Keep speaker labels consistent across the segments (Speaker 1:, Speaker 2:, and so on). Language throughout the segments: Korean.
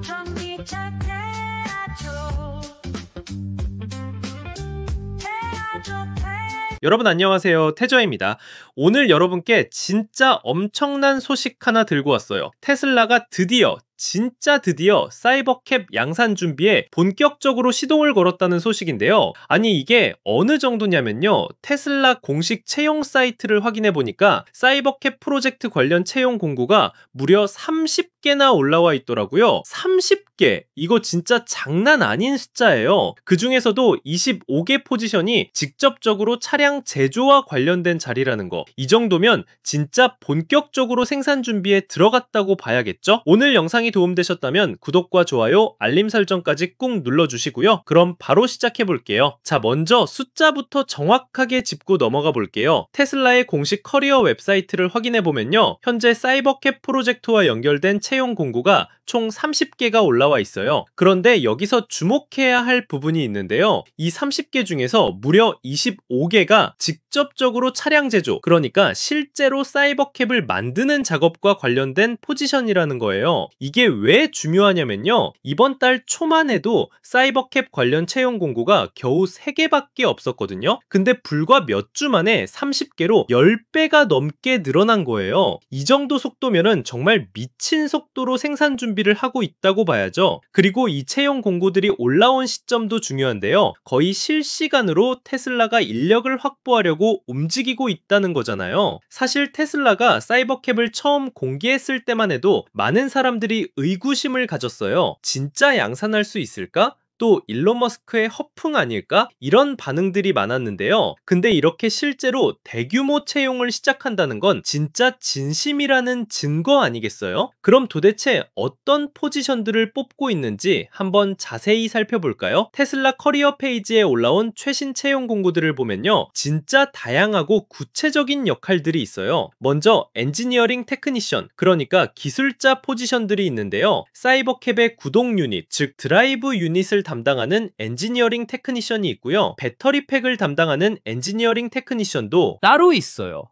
Speaker 1: 정리 잘 돼야죠.
Speaker 2: 여러분 안녕하세요. 태저입니다. 오늘 여러분께 진짜 엄청난 소식 하나 들고 왔어요. 테슬라가 진짜 드디어 사이버캡 양산 준비에 본격적으로 시동을 걸었다는 소식인데요. 아니 이게 어느 정도냐면요. 테슬라 공식 채용 사이트를 확인해 보니까 사이버캡 프로젝트 관련 채용 공고가 무려 30개나 올라와 있더라고요. 30개! 이거 진짜 장난 아닌 숫자예요. 그 중에서도 25개 포지션이 직접적으로 차량 제조와 관련된 자리라는 거. 이 정도면 진짜 본격적으로 생산 준비에 들어갔다고 봐야겠죠? 오늘 영상이 도움되셨다면 구독과 좋아요, 알림 설정까지 꾹 눌러주시고요. 그럼 바로 시작해 볼게요. 자, 먼저 숫자부터 정확하게 짚고 넘어가 볼게요. 테슬라의 공식 커리어 웹사이트를 확인해 보면요. 현재 사이버캡 프로젝트와 연결된 채용 공고가 총 30개가 올라와 있어요. 그런데 여기서 주목해야 할 부분이 있는데요. 이 30개 중에서 무려 25개가 직접적으로 차량 제조, 그러니까 실제로 사이버캡을 만드는 작업과 관련된 포지션이라는 거예요. 이게 왜 중요하냐면요. 이번 달 초만 해도 사이버캡 관련 채용 공고가 겨우 3개밖에 없었거든요. 근데 불과 몇 주 만에 30개로 10배가 넘게 늘어난 거예요. 이 정도 속도면은 정말 미친 속도로 생산 준비를 하고 있다고 봐야죠. 그리고 이 채용 공고들이 올라온 시점도 중요한데요. 거의 실시간으로 테슬라가 인력을 확보하려고 움직이고 있다는 거잖아요. 사실 테슬라가 사이버캡을 처음 공개했을 때만 해도 많은 사람들이 의구심을 가졌어요. 진짜 양산할 수 있을까? 또 일론 머스크의 허풍 아닐까? 이런 반응들이 많았는데요. 근데 이렇게 실제로 대규모 채용을 시작한다는 건 진짜 진심이라는 증거 아니겠어요? 그럼 도대체 어떤 포지션들을 뽑고 있는지 한번 자세히 살펴볼까요? 테슬라 커리어 페이지에 올라온 최신 채용 공고들을 보면요. 진짜 다양하고 구체적인 역할들이 있어요. 먼저 엔지니어링 테크니션, 그러니까 기술자 포지션들이 있는데요. 사이버캡의 구동 유닛, 즉 드라이브 유닛을 담당하는 엔지니어링 테크니션이 있고요. 배터리팩을 담당하는 엔지니어링 테크니션도 따로 있어요.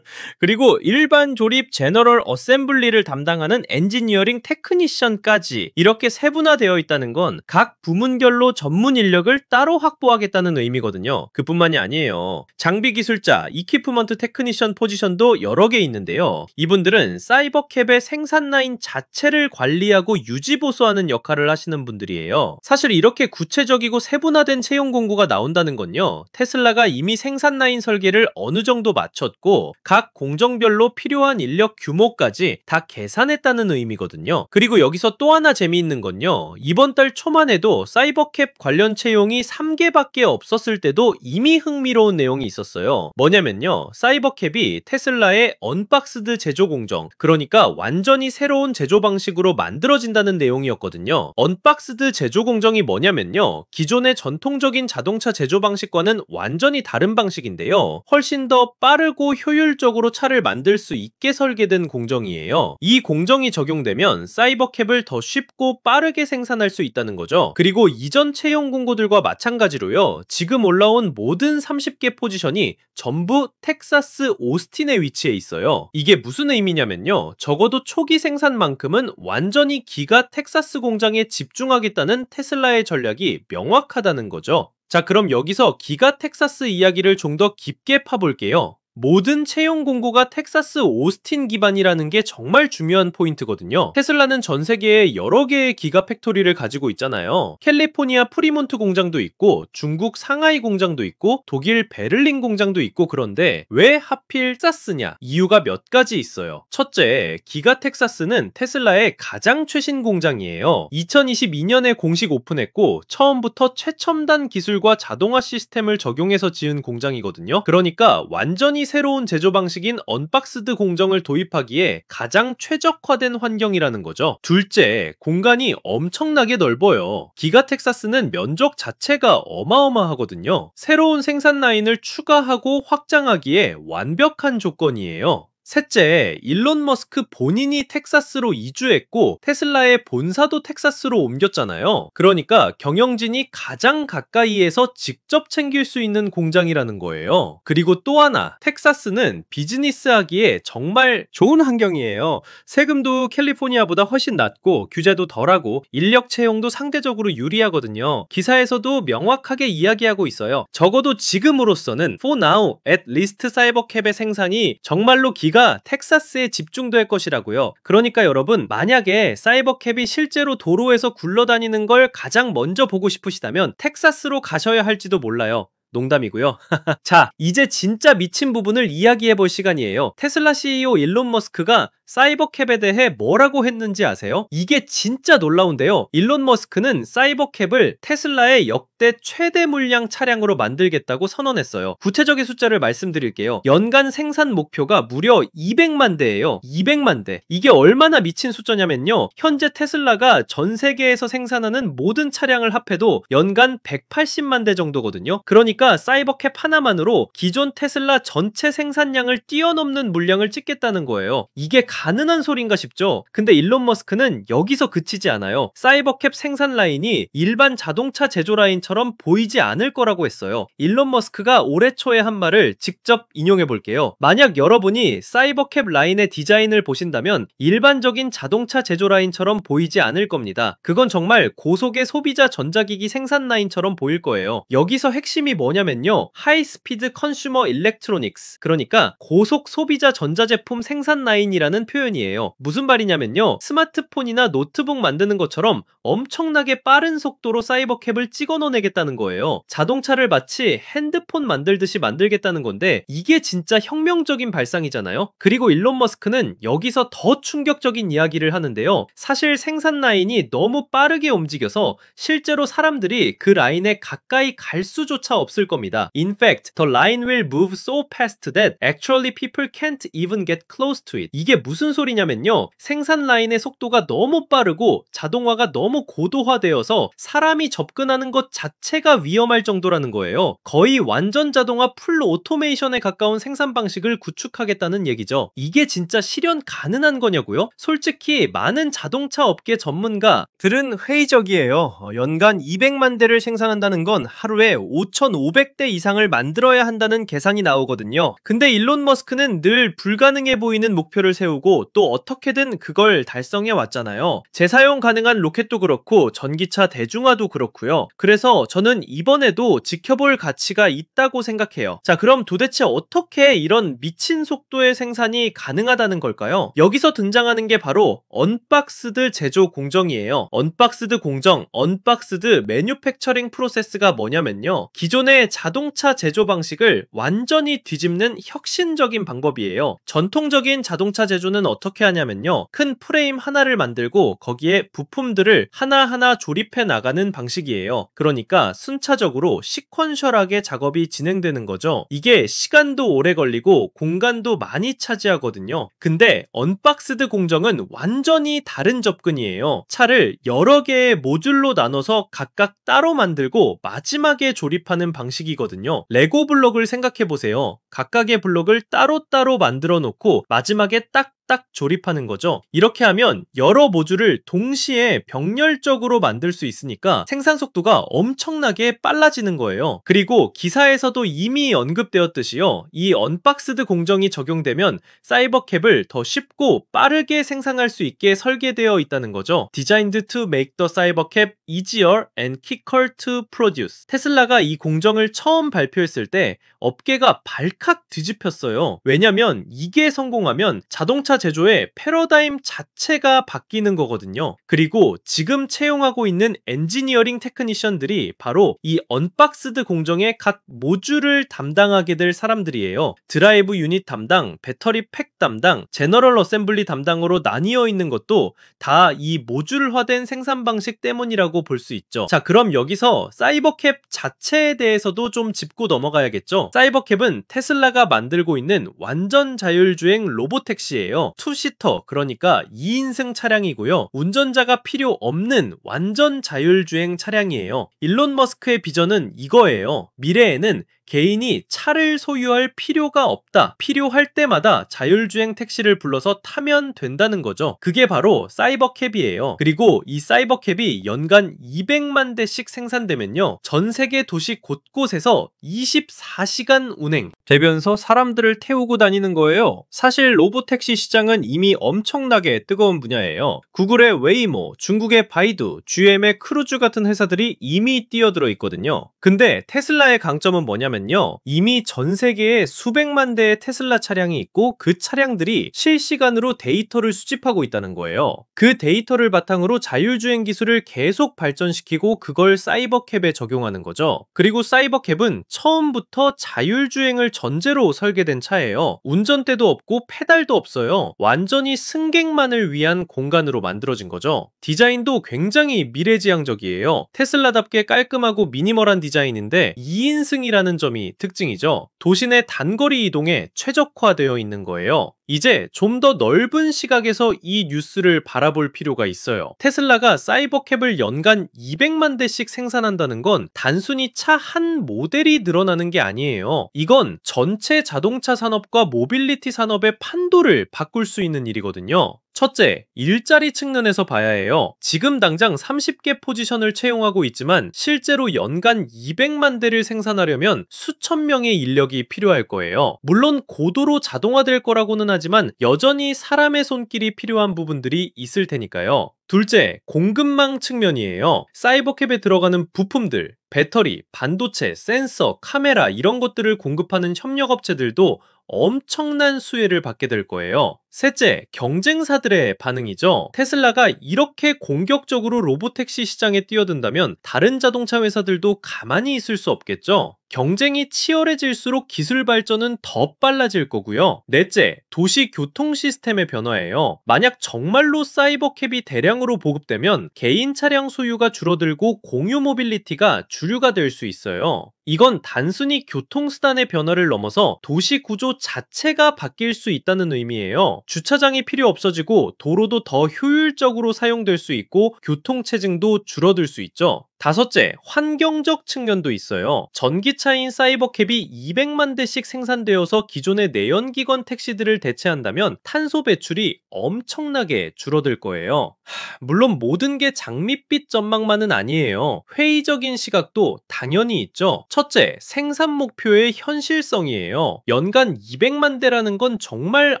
Speaker 2: 그리고 일반 조립 제너럴 어셈블리를 담당하는 엔지니어링 테크니션까지 이렇게 세분화되어 있다는 건 각 부문별로 전문 인력을 따로 확보하겠다는 의미거든요. 그뿐만이 아니에요. 장비 기술자, 이퀴프먼트 테크니션 포지션도 여러 개 있는데요. 이분들은 사이버캡의 생산 라인 자체를 관리하고 유지 보수하는 역할을 하시는 분들이에요. 사실 이렇게 구체적이고 세분화된 채용 공고가 나온다는 건요. 테슬라가 이미 생산 라인 설계를 어느 정도 마쳤고 각 공정별로 필요한 인력 규모까지 다 계산했다는 의미거든요. 그리고 여기서 또 하나 재미있는 건요. 이번 달 초만 해도 사이버캡 관련 채용이 3개밖에 없었을 때도 이미 흥미로운 내용이 있었어요. 뭐냐면요. 사이버캡이 테슬라의 언박스드 제조 공정, 그러니까 완전히 새로운 제조 방식으로 만들어진다는 내용이었거든요. 언박스드 제조 공정이 뭐냐면요. 기존의 전통적인 자동차 제조 방식과는 완전히 다른 방식인데요. 훨씬 더 빠르고 효율적으로 차를 만들 수 있게 설계된 공정이에요. 이 공정이 적용되면 사이버캡을 더 쉽고 빠르게 생산할 수 있다는 거죠. 그리고 이전 채용 공고들과 마찬가지로요. 지금 올라온 모든 30개 포지션이 전부 텍사스 오스틴에 위치해 있어요. 이게 무슨 의미냐면요. 적어도 초기 생산만큼은 완전히 기가 텍사스 공장에 집중하겠다는 테슬라의 전략이 명확하다는 거죠. 자, 그럼 여기서 기가 텍사스 이야기를 좀 더 깊게 파볼게요. 모든 채용 공고가 텍사스 오스틴 기반이라는 게 정말 중요한 포인트거든요. 테슬라는 전 세계에 여러 개의 기가 팩토리를 가지고 있잖아요. 캘리포니아 프리몬트 공장도 있고 중국 상하이 공장도 있고 독일 베를린 공장도 있고. 그런데 왜 하필 텍사스냐? 이유가 몇 가지 있어요. 첫째, 기가 텍사스는 테슬라의 가장 최신 공장이에요. 2022년에 공식 오픈했고 처음부터 최첨단 기술과 자동화 시스템을 적용해서 지은 공장이거든요. 그러니까 완전히 새로운 제조 방식인 언박스드 공정을 도입하기에 가장 최적화된 환경이라는 거죠. 둘째, 공간이 엄청나게 넓어요. 기가 텍사스는 면적 자체가 어마어마하거든요. 새로운 생산 라인을 추가하고 확장하기에 완벽한 조건이에요. 셋째, 일론 머스크 본인이 텍사스로 이주했고 테슬라의 본사도 텍사스로 옮겼잖아요. 그러니까 경영진이 가장 가까이에서 직접 챙길 수 있는 공장이라는 거예요. 그리고 또 하나, 텍사스는 비즈니스 하기에 정말 좋은 환경이에요. 세금도 캘리포니아보다 훨씬 낮고 규제도 덜하고 인력 채용도 상대적으로 유리하거든요. 기사에서도 명확하게 이야기하고 있어요. 적어도 지금으로서는 for now, at least 사이버캡의 생산이 정말로 기가 텍사스에 집중될 것이라고요. 그러니까 여러분, 만약에 사이버캡이 실제로 도로에서 굴러다니는 걸 가장 먼저 보고 싶으시다면 텍사스로 가셔야 할지도 몰라요. 농담이고요. 자, 이제 진짜 미친 부분을 이야기해 볼 시간이에요. 테슬라 CEO 일론 머스크가 사이버캡에 대해 뭐라고 했는지 아세요? 이게 진짜 놀라운데요. 일론 머스크는 사이버캡을 테슬라의 역대 최대 물량 차량으로 만들겠다고 선언했어요. 구체적인 숫자를 말씀드릴게요. 연간 생산 목표가 무려 200만 대예요. 200만 대. 이게 얼마나 미친 숫자냐면요. 현재 테슬라가 전 세계에서 생산하는 모든 차량을 합해도 연간 180만 대 정도거든요. 그러니까 사이버캡 하나만으로 기존 테슬라 전체 생산량을 뛰어넘는 물량을 찍겠다는 거예요. 이게 가능한 소린가 싶죠? 근데 일론 머스크는 여기서 그치지 않아요. 사이버캡 생산 라인이 일반 자동차 제조 라인처럼 보이지 않을 거라고 했어요. 일론 머스크가 올해 초에 한 말을 직접 인용해 볼게요. 만약 여러분이 사이버캡 라인의 디자인을 보신다면 일반적인 자동차 제조 라인처럼 보이지 않을 겁니다. 그건 정말 고속의 소비자 전자기기 생산 라인처럼 보일 거예요. 여기서 핵심이 뭐냐면요. 하이스피드 컨슈머 일렉트로닉스, 그러니까 고속 소비자 전자제품 생산 라인이라는 표현이에요. 무슨 말이냐면요. 스마트폰이나 노트북 만드는 것처럼 엄청나게 빠른 속도로 사이버캡을 찍어넣어내겠다는 거예요. 자동차를 마치 핸드폰 만들듯이 만들겠다는 건데 이게 진짜 혁명적인 발상이잖아요. 그리고 일론 머스크는 여기서 더 충격적인 이야기를 하는데요. 사실 생산 라인이 너무 빠르게 움직여서 실제로 사람들이 그 라인에 가까이 갈 수조차 없을 겁니다. In fact, the line will move so fast that actually people can't even get close to it. 이게 무슨 소리냐면요. 생산 라인의 속도가 너무 빠르고 자동화가 너무 고도화되어서 사람이 접근하는 것 자체가 위험할 정도라는 거예요. 거의 완전 자동화 풀 오토메이션에 가까운 생산 방식을 구축하겠다는 얘기죠. 이게 진짜 실현 가능한 거냐고요? 솔직히 많은 자동차 업계 전문가들은 회의적이에요. 연간 200만 대를 생산한다는 건 하루에 5,500대 이상을 만들어야 한다는 계산이 나오거든요. 근데 일론 머스크는 늘 불가능해 보이는 목표를 세우고 또 어떻게든 그걸 달성해 왔잖아요. 재사용 가능한 로켓도 그렇고 전기차 대중화도 그렇고요. 그래서 저는 이번에도 지켜볼 가치가 있다고 생각해요. 자, 그럼 도대체 어떻게 이런 미친 속도의 생산이 가능하다는 걸까요? 여기서 등장하는 게 바로 언박스드 제조 공정이에요. 언박스드 공정, 언박스드 매뉴팩처링 프로세스가 뭐냐면요. 기존의 자동차 제조 방식을 완전히 뒤집는 혁신적인 방법이에요. 전통적인 자동차 제조는 어떻게 하냐면요. 큰 프레임 하나를 만들고 거기에 부품들을 하나하나 조립해 나가는 방식이에요. 그러니까 순차적으로 시퀀셜하게 작업이 진행되는 거죠. 이게 시간도 오래 걸리고 공간도 많이 차지하거든요. 근데 언박스드 공정은 완전히 다른 접근이에요. 차를 여러 개의 모듈로 나눠서 각각 따로 만들고 마지막에 조립하는 방식이거든요. 레고 블록을 생각해보세요. 각각의 블록을 따로따로 만들어 놓고 마지막에 딱 조립하는 거죠. 이렇게 하면 여러 모듈을 동시에 병렬적으로 만들 수 있으니까 생산 속도가 엄청나게 빨라지는 거예요. 그리고 기사에서도 이미 언급되었듯이요. 이 언박스드 공정이 적용되면 사이버캡을 더 쉽고 빠르게 생산할 수 있게 설계되어 있다는 거죠. Designed to make the Cybercab easier and quicker to produce. 테슬라가 이 공정을 처음 발표했을 때 업계가 발칵 뒤집혔어요. 왜냐면 이게 성공하면 자동차 제조의 패러다임 자체가 바뀌는 거거든요. 그리고 지금 채용하고 있는 엔지니어링 테크니션들이 바로 이 언박스드 공정의 각 모듈을 담당하게 될 사람들이에요. 드라이브 유닛 담당, 배터리 팩 담당, 제너럴 어셈블리 담당으로 나뉘어 있는 것도 다 이 모듈화된 생산 방식 때문이라고 볼 수 있죠. 자, 그럼 여기서 사이버캡 자체에 대해서도 좀 짚고 넘어가야겠죠. 사이버캡은 테슬라가 만들고 있는 완전 자율주행 로보택시예요. 투시터, 그러니까 2인승 차량이고요. 운전자가 필요 없는 완전 자율주행 차량이에요. 일론 머스크의 비전은 이거예요. 미래에는 개인이 차를 소유할 필요가 없다. 필요할 때마다 자율주행 택시를 불러서 타면 된다는 거죠. 그게 바로 사이버캡이에요. 그리고 이 사이버캡이 연간 200만 대씩 생산되면요, 전 세계 도시 곳곳에서 24시간 운행, 되면서 사람들을 태우고 다니는 거예요. 사실 로보택시 시장은 이미 엄청나게 뜨거운 분야예요. 구글의 웨이모, 중국의 바이두, GM의 크루즈 같은 회사들이 이미 뛰어들어 있거든요. 근데 테슬라의 강점은 뭐냐면요, 이미 전 세계에 수백만 대의 테슬라 차량이 있고 그 차량들이 실시간으로 데이터를 수집하고 있다는 거예요. 그 데이터를 바탕으로 자율주행 기술을 계속 발전시키고 그걸 사이버캡에 적용하는 거죠. 그리고 사이버캡은 처음부터 자율주행을 전제로 설계된 차예요. 운전대도 없고 페달도 없어요. 완전히 승객만을 위한 공간으로 만들어진 거죠. 디자인도 굉장히 미래지향적이에요. 테슬라답게 깔끔하고 미니멀한 디자인인데 2인승이라는 점이 특징이죠. 도심의 단거리 이동에 최적화되어 있는 거예요. 이제 좀 더 넓은 시각에서 이 뉴스를 바라볼 필요가 있어요. 테슬라가 사이버캡을 연간 200만 대씩 생산한다는 건 단순히 차 한 모델이 늘어나는 게 아니에요. 이건 전체 자동차 산업과 모빌리티 산업의 판도를 바꿀 수 있는 일이거든요. 첫째, 일자리 측면에서 봐야 해요. 지금 당장 30개 포지션을 채용하고 있지만 실제로 연간 200만 대를 생산하려면 수천 명의 인력이 필요할 거예요. 물론 고도로 자동화될 거라고는 하지만 여전히 사람의 손길이 필요한 부분들이 있을 테니까요. 둘째, 공급망 측면이에요. 사이버캡에 들어가는 부품들, 배터리, 반도체, 센서, 카메라 이런 것들을 공급하는 협력업체들도 엄청난 수혜를 받게 될 거예요. 셋째, 경쟁사들의 반응이죠. 테슬라가 이렇게 공격적으로 로보택시 시장에 뛰어든다면 다른 자동차 회사들도 가만히 있을 수 없겠죠. 경쟁이 치열해질수록 기술 발전은 더 빨라질 거고요. 넷째, 도시 교통 시스템의 변화예요. 만약 정말로 사이버캡이 대량으로 보급되면 개인 차량 소유가 줄어들고 공유 모빌리티가 주류가 될 수 있어요. 이건 단순히 교통수단의 변화를 넘어서 도시 구조 자체가 바뀔 수 있다는 의미예요. 주차장이 필요 없어지고 도로도 더 효율적으로 사용될 수 있고 교통체증도 줄어들 수 있죠. 다섯째, 환경적 측면도 있어요. 전기차인 사이버캡이 200만 대씩 생산되어서 기존의 내연기관 택시들을 대체한다면 탄소 배출이 엄청나게 줄어들 거예요. 물론 모든 게 장밋빛 전망만은 아니에요. 회의적인 시각도 당연히 있죠. 첫째, 생산 목표의 현실성이에요. 연간 200만 대라는 건 정말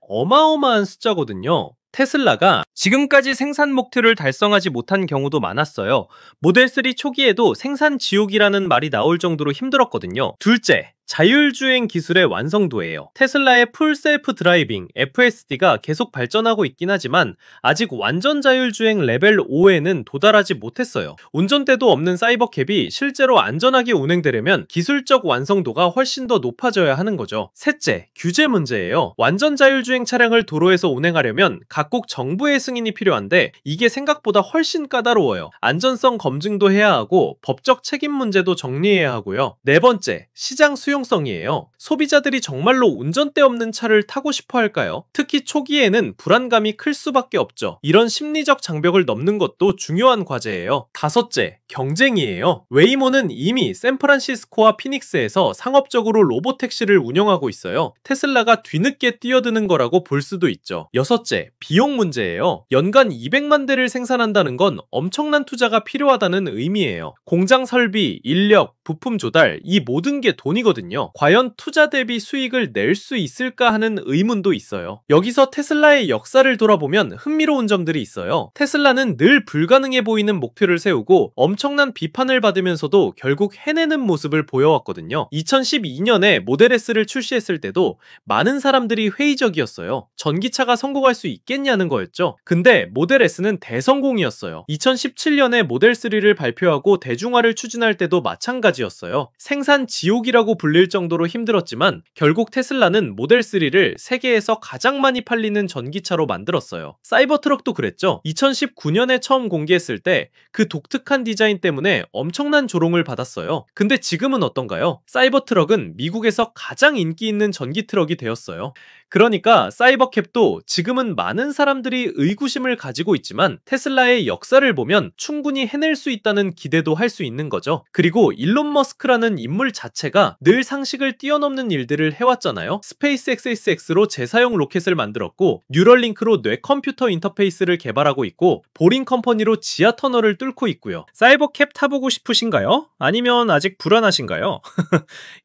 Speaker 2: 어마어마한 숫자거든요. 테슬라가 지금까지 생산 목표를 달성하지 못한 경우도 많았어요. 모델3 초기에도 생산 지옥이라는 말이 나올 정도로 힘들었거든요. 둘째, 자율주행 기술의 완성도예요. 테슬라의 풀 셀프 드라이빙, FSD가 계속 발전하고 있긴 하지만 아직 완전 자율주행 레벨 5에는 도달하지 못했어요. 운전대도 없는 사이버캡이 실제로 안전하게 운행되려면 기술적 완성도가 훨씬 더 높아져야 하는 거죠. 셋째, 규제 문제예요. 완전 자율주행 차량을 도로에서 운행하려면 각국 정부의 승인이 필요한데 이게 생각보다 훨씬 까다로워요. 안전성 검증도 해야 하고 법적 책임 문제도 정리해야 하고요. 네 번째, 시장 수용성이에요. 소비자들이 정말로 운전대 없는 차를 타고 싶어 할까요? 특히 초기에는 불안감이 클 수밖에 없죠. 이런 심리적 장벽을 넘는 것도 중요한 과제예요. 다섯째, 경쟁이에요. 웨이모는 이미 샌프란시스코와 피닉스에서 상업적으로 로보택시를 운영하고 있어요. 테슬라가 뒤늦게 뛰어드는 거라고 볼 수도 있죠. 여섯째, 비용 문제예요. 연간 200만 대를 생산한다는 건 엄청난 투자가 필요하다는 의미예요. 공장 설비, 인력, 부품 조달, 이 모든 게 돈이거든요. 과연 투자 대비 수익을 낼 수 있을까 하는 의문도 있어요. 여기서 테슬라의 역사를 돌아보면 흥미로운 점들이 있어요. 테슬라는 늘 불가능해 보이는 목표를 세우고 엄청난 비판을 받으면서도 결국 해내는 모습을 보여왔거든요. 2012년에 모델 S를 출시했을 때도 많은 사람들이 회의적이었어요. 전기차가 성공할 수 있겠냐는 거였죠. 근데 모델 S는 대성공이었어요. 2017년에 모델 3를 발표하고 대중화를 추진할 때도 마찬가지였어요. 생산 지옥이라고 불릴 정도로 힘들었지만 결국 테슬라는 모델 3를 세계에서 가장 많이 팔리는 전기차로 만들었어요. 사이버트럭도 그랬죠. 2019년에 처음 공개했을 때 그 독특한 디자인 때문에 엄청난 조롱을 받았어요. 근데 지금은 어떤가요? 사이버트럭은 미국에서 가장 인기 있는 전기 트럭이 되었어요. 그러니까 사이버캡도 지금은 많은 사람들이 의구심을 가지고 있지만 테슬라의 역사를 보면 충분히 해낼 수 있다는 기대도 할 수 있는 거죠. 그리고 일론 머스크라는 인물 자체가 늘 상식을 뛰어넘는 일들을 해왔잖아요. 스페이스 XSX로 재사용 로켓을 만들었고 뉴럴링크로 뇌 컴퓨터 인터페이스를 개발하고 있고 보링 컴퍼니로 지하 터널을 뚫고 있고요. 사이버캡 타보고 싶으신가요? 아니면 아직 불안하신가요?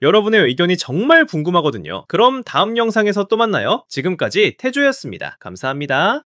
Speaker 2: 여러분의 의견이 정말 궁금하거든요. 그럼 다음 영상에서 또 만나요. 지금까지 태조였습니다. 감사합니다.